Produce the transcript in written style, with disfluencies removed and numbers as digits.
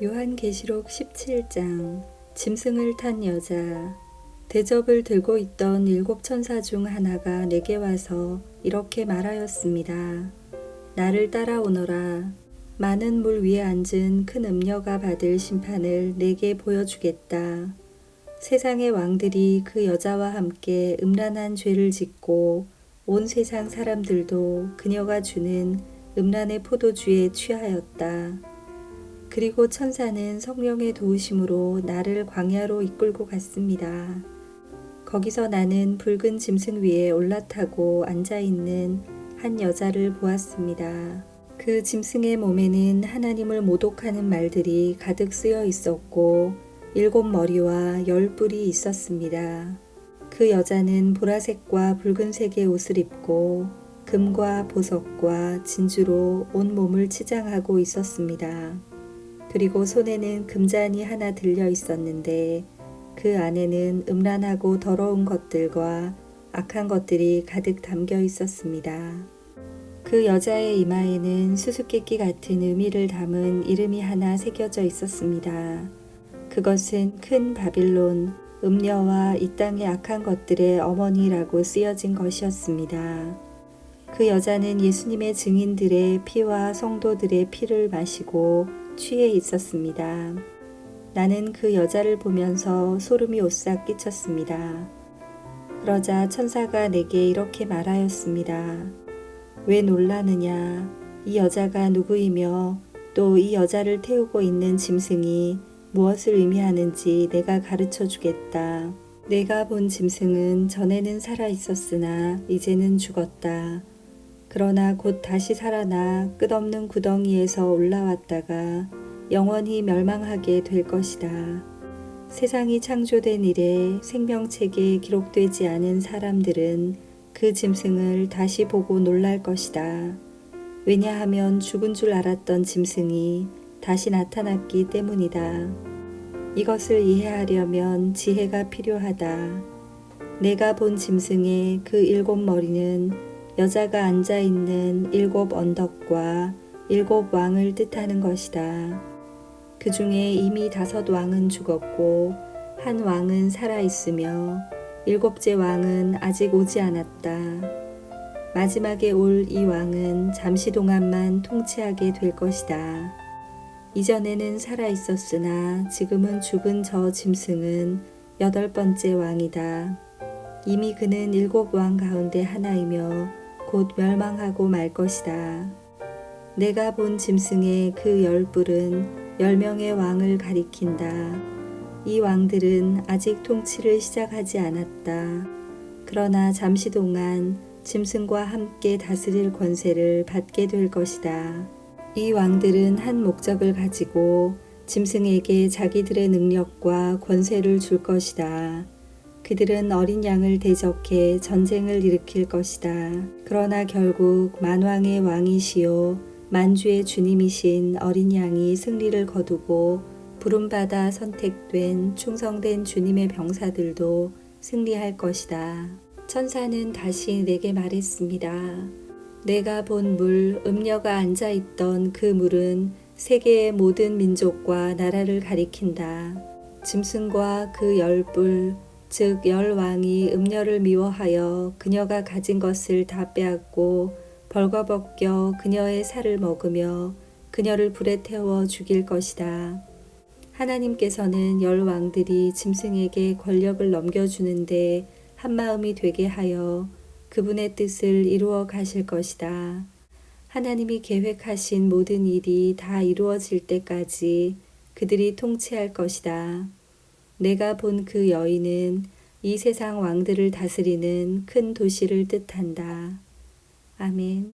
요한계시록 17장 짐승을 탄 여자. 대접을 들고 있던 7천사 중 하나가 내게 와서 이렇게 말하였습니다. 나를 따라오너라. 많은 물 위에 앉은 큰 음녀가 받을 심판을 내게 보여주겠다. 세상의 왕들이 그 여자와 함께 음란한 죄를 짓고 온 세상 사람들도 그녀가 주는 음란의 포도주에 취하였다. 그리고 천사는 성령의 도우심으로 나를 광야로 이끌고 갔습니다. 거기서 나는 붉은 짐승 위에 올라타고 앉아있는 한 여자를 보았습니다. 그 짐승의 몸에는 하나님을 모독하는 말들이 가득 쓰여 있었고 7머리와 10뿔이 있었습니다. 그 여자는 보라색과 붉은색의 옷을 입고 금과 보석과 진주로 온 몸을 치장하고 있었습니다. 그리고 손에는 금잔이 하나 들려 있었는데 그 안에는 음란하고 더러운 것들과 악한 것들이 가득 담겨 있었습니다. 그 여자의 이마에는 수수께끼 같은 의미를 담은 이름이 하나 새겨져 있었습니다. 그것은 큰 바빌론, 음녀와 이 땅의 악한 것들의 어머니라고 쓰여진 것이었습니다. 그 여자는 예수님의 증인들의 피와 성도들의 피를 마시고 취해 있었습니다. 나는 그 여자를 보면서 소름이 오싹 끼쳤습니다. 그러자 천사가 내게 이렇게 말하였습니다. 왜 놀라느냐? 이 여자가 누구이며 또 이 여자를 태우고 있는 짐승이 무엇을 의미하는지 내가 가르쳐 주겠다. 내가 본 짐승은 전에는 살아 있었으나 이제는 죽었다. 그러나 곧 다시 살아나 끝없는 구덩이에서 올라왔다가 영원히 멸망하게 될 것이다. 세상이 창조된 이래 생명책에 기록되지 않은 사람들은 그 짐승을 다시 보고 놀랄 것이다. 왜냐하면 죽은 줄 알았던 짐승이 다시 나타났기 때문이다. 이것을 이해하려면 지혜가 필요하다. 내가 본 짐승의 그 7머리는 여자가 앉아있는 7 언덕과 7 왕을 뜻하는 것이다. 그 중에 이미 5 왕은 죽었고 한 왕은 살아있으며 7째 왕은 아직 오지 않았다. 마지막에 올 이 왕은 잠시 동안만 통치하게 될 것이다. 이전에는 살아있었으나 지금은 죽은 저 짐승은 8번째 왕이다. 이미 그는 7 왕 가운데 하나이며 곧 멸망하고 말 것이다. 내가 본 짐승의 그 10뿔은 10명의 왕을 가리킨다. 이 왕들은 아직 통치를 시작하지 않았다. 그러나 잠시 동안 짐승과 함께 다스릴 권세를 받게 될 것이다. 이 왕들은 한 목적을 가지고 짐승에게 자기들의 능력과 권세를 줄 것이다. 그들은 어린 양을 대적해 전쟁을 일으킬 것이다. 그러나 결국 만왕의 왕이시요 만주의 주님이신 어린 양이 승리를 거두고 부름받아 선택된 충성된 주님의 병사들도 승리할 것이다. 천사는 다시 내게 말했습니다. 내가 본 물, 음녀가 앉아있던 그 물은 세계의 모든 민족과 나라를 가리킨다. 짐승과 그 10뿔, 즉 10왕이 음녀를 미워하여 그녀가 가진 것을 다 빼앗고 벌거벗겨 그녀의 살을 먹으며 그녀를 불에 태워 죽일 것이다. 하나님께서는 10왕들이 짐승에게 권력을 넘겨주는데 한마음이 되게 하여 그분의 뜻을 이루어 가실 것이다. 하나님이 계획하신 모든 일이 다 이루어질 때까지 그들이 통치할 것이다. 내가 본 그 여인은 이 세상 왕들을 다스리는 큰 도시를 뜻한다. 아멘.